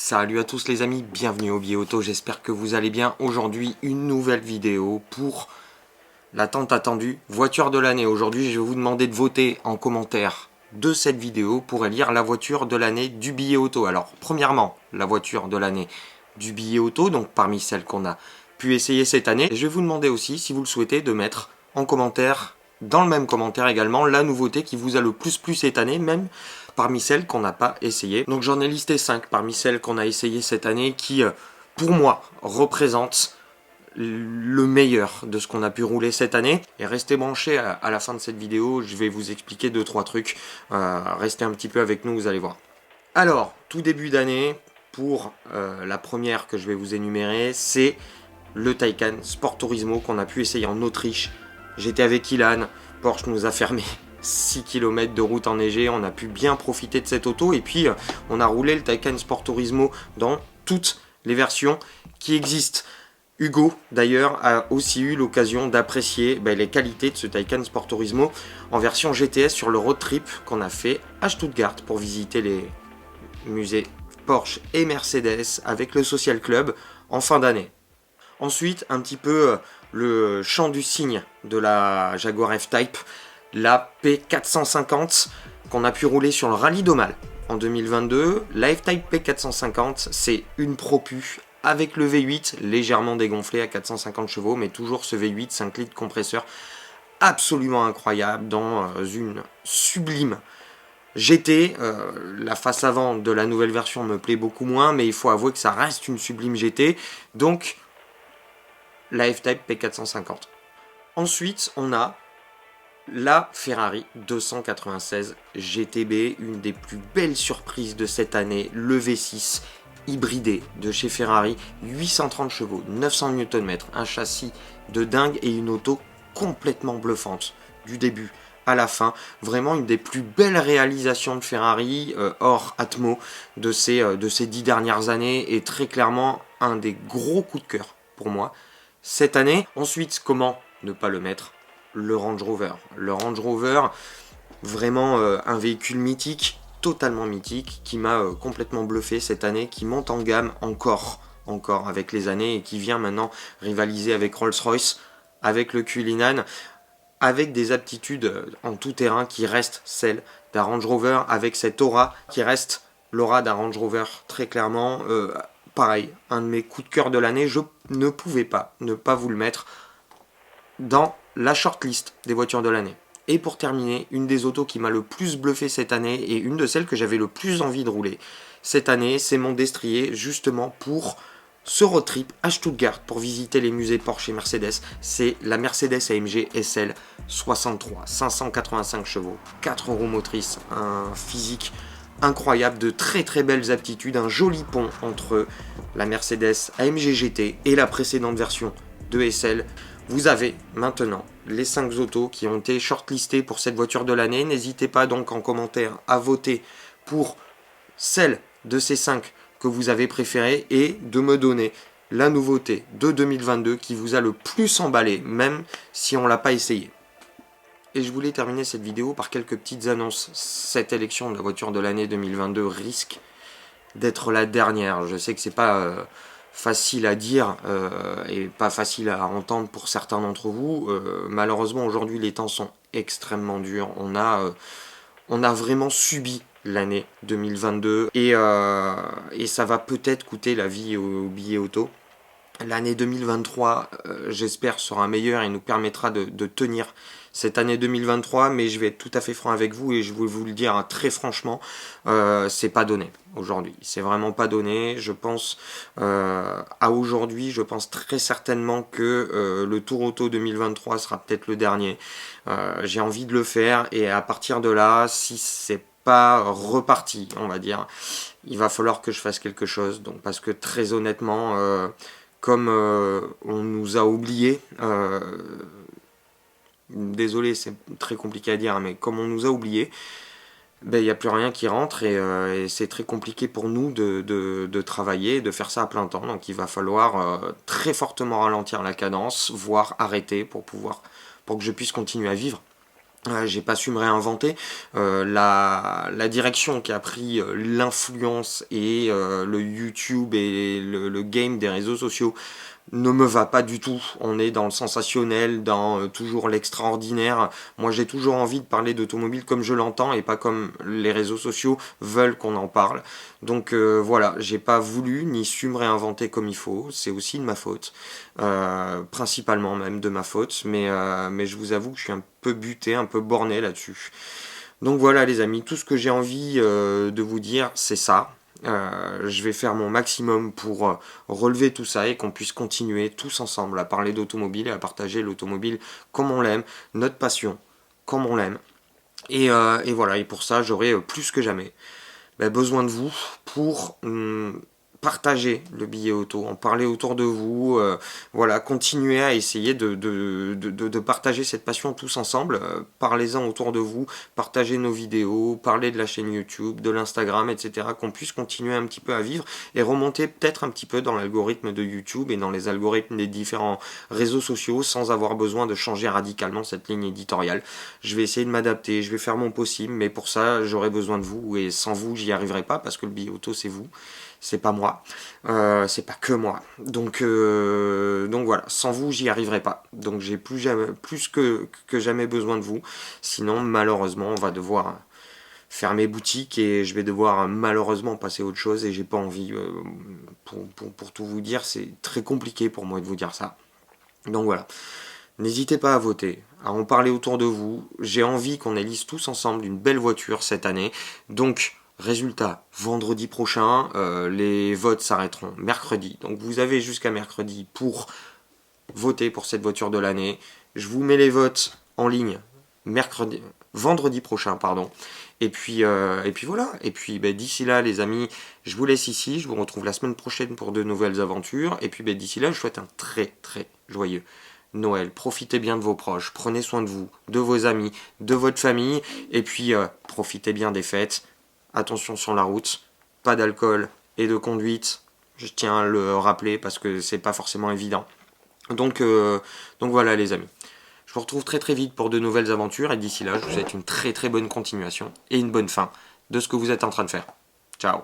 Salut à tous les amis, bienvenue au Billet Auto, j'espère que vous allez bien. Aujourd'hui, une nouvelle vidéo pour la tant attendue voiture de l'année. Aujourd'hui, je vais vous demander de voter en commentaire de cette vidéo pour élire la voiture de l'année du Billet Auto. Alors, premièrement, la voiture de l'année du Billet Auto, donc parmi celles qu'on a pu essayer cette année. Et je vais vous demander aussi, si vous le souhaitez, de mettre en commentaire, dans le même commentaire également, la nouveauté qui vous a le plus plu cette année, même parmi celles qu'on n'a pas essayées. Donc j'en ai listé 5 parmi celles qu'on a essayées cette année qui, pour moi, représentent le meilleur de ce qu'on a pu rouler cette année. Et restez branchés à la fin de cette vidéo, je vais vous expliquer 2-3 trucs. Restez un petit peu avec nous, vous allez voir. Alors, tout début d'année, pour la première que je vais vous énumérer, c'est le Taycan Sport Turismo qu'on a pu essayer en Autriche. J'étais avec Ilan, Porsche nous a fermé 6 km de route enneigée, on a pu bien profiter de cette auto et puis on a roulé le Taycan Sport Turismo dans toutes les versions qui existent. Hugo d'ailleurs a aussi eu l'occasion d'apprécier les qualités de ce Taycan Sport Turismo en version GTS sur le road trip qu'on a fait à Stuttgart pour visiter les musées Porsche et Mercedes avec le Social Club en fin d'année. Ensuite, un petit peu le chant du cygne de la Jaguar F-Type, la P450 qu'on a pu rouler sur le Rallye d'Aumale en 2022. La F-Type P450, c'est une Propu avec le V8 légèrement dégonflé à 450 chevaux, mais toujours ce V8 5 litres compresseur absolument incroyable dans une sublime GT. La face avant de la nouvelle version me plaît beaucoup moins, mais il faut avouer que ça reste une sublime GT. Donc, la F-Type P450. Ensuite, on a la Ferrari 296 GTB, une des plus belles surprises de cette année, le V6 hybridé de chez Ferrari, 830 chevaux, 900 Nm, un châssis de dingue et une auto complètement bluffante, du début à la fin. Vraiment une des plus belles réalisations de Ferrari, hors Atmo, de ces 10 dernières années, et très clairement un des gros coups de cœur pour moi cette année. Ensuite, comment ne pas le mettre? Le Range Rover. Le Range Rover, vraiment un véhicule mythique, totalement mythique, qui m'a complètement bluffé cette année, qui monte en gamme encore avec les années et qui vient maintenant rivaliser avec Rolls-Royce, avec le Cullinan, avec des aptitudes en tout terrain qui restent celles d'un Range Rover, avec cette aura qui reste l'aura d'un Range Rover très clairement. Pareil, un de mes coups de cœur de l'année, je ne pouvais pas ne pas vous le mettre dans la shortlist des voitures de l'année. Et pour terminer, une des autos qui m'a le plus bluffé cette année et une de celles que j'avais le plus envie de rouler cette année, c'est mon destrier justement pour ce road trip à Stuttgart pour visiter les musées Porsche et Mercedes. C'est la Mercedes AMG SL 63, 585 chevaux, 4 roues motrices, un physique incroyable, de très très belles aptitudes, un joli pont entre la Mercedes AMG GT et la précédente version de SL. Vous avez maintenant les 5 autos qui ont été shortlistées pour cette voiture de l'année. N'hésitez pas donc en commentaire à voter pour celle de ces 5 que vous avez préférées et de me donner la nouveauté de 2022 qui vous a le plus emballé, même si on ne l'a pas essayé. Et je voulais terminer cette vidéo par quelques petites annonces. Cette élection de la voiture de l'année 2022 risque d'être la dernière. Je sais que c'est pas facile à dire et pas facile à entendre pour certains d'entre vous. Malheureusement, aujourd'hui, les temps sont extrêmement durs. On a vraiment subi l'année 2022 et ça va peut-être coûter la vie au billet auto. L'année 2023, j'espère, sera meilleure et nous permettra de tenir cette année 2023, mais je vais être tout à fait franc avec vous et je vais vous le dire très franchement, c'est pas donné aujourd'hui. C'est vraiment pas donné. Je pense à aujourd'hui, je pense très certainement que le Tour Auto 2023 sera peut-être le dernier. J'ai envie de le faire et à partir de là, si c'est pas reparti, on va dire, il va falloir que je fasse quelque chose. Donc parce que très honnêtement, comme on nous a oubliés, désolé, c'est très compliqué à dire, mais comme on nous a oubliés, il n'y a plus rien qui rentre et c'est très compliqué pour nous de travailler, de faire ça à plein temps. Donc il va falloir très fortement ralentir la cadence, voire arrêter pour que je puisse continuer à vivre J'ai pas su me réinventer. La direction qui a pris l'influence et le YouTube et le game des réseaux sociaux ne me va pas du tout. On est dans le sensationnel, dans toujours l'extraordinaire. Moi, j'ai toujours envie de parler d'automobile comme je l'entends et pas comme les réseaux sociaux veulent qu'on en parle. Donc voilà, j'ai pas voulu ni su me réinventer comme il faut. C'est aussi de ma faute, principalement même de ma faute. Mais je vous avoue que je suis un peu buté, un peu borné là-dessus. Donc voilà les amis, tout ce que j'ai envie de vous dire, c'est ça. Je vais faire mon maximum pour relever tout ça et qu'on puisse continuer tous ensemble à parler d'automobile et à partager l'automobile comme on l'aime, notre passion comme on l'aime. Et voilà, et pour ça, j'aurai plus que jamais besoin de vous pour partager le billet auto, en parler autour de vous, voilà, continuer à essayer de partager cette passion tous ensemble, parlez-en autour de vous, partagez nos vidéos, parlez de la chaîne YouTube, de l'Instagram, etc., qu'on puisse continuer un petit peu à vivre et remonter peut-être un petit peu dans l'algorithme de YouTube et dans les algorithmes des différents réseaux sociaux sans avoir besoin de changer radicalement cette ligne éditoriale. Je vais essayer de m'adapter, je vais faire mon possible, mais pour ça, j'aurai besoin de vous et sans vous, j'y arriverai pas parce que le billet auto, c'est vous. C'est pas moi, c'est pas que moi. Donc voilà, sans vous, j'y arriverai pas. Donc j'ai plus que jamais besoin de vous. Sinon, malheureusement, on va devoir fermer boutique et je vais devoir malheureusement passer à autre chose et j'ai pas envie. Pour tout vous dire, c'est très compliqué pour moi de vous dire ça. Donc voilà. N'hésitez pas à voter, à en parler autour de vous. J'ai envie qu'on élise tous ensemble une belle voiture cette année. Donc, résultat, vendredi prochain, les votes s'arrêteront mercredi. Donc vous avez jusqu'à mercredi pour voter pour cette voiture de l'année. Je vous mets les votes en ligne vendredi prochain, pardon. Et puis voilà. Et puis d'ici là, les amis, je vous laisse ici. Je vous retrouve la semaine prochaine pour de nouvelles aventures. Et puis d'ici là, je souhaite un très très joyeux Noël. Profitez bien de vos proches, prenez soin de vous, de vos amis, de votre famille, et puis profitez bien des fêtes. Attention sur la route, pas d'alcool et de conduite. Je tiens à le rappeler parce que c'est pas forcément évident. Donc voilà les amis. Je vous retrouve très très vite pour de nouvelles aventures et d'ici là, je vous souhaite une très très bonne continuation et une bonne fin de ce que vous êtes en train de faire. Ciao.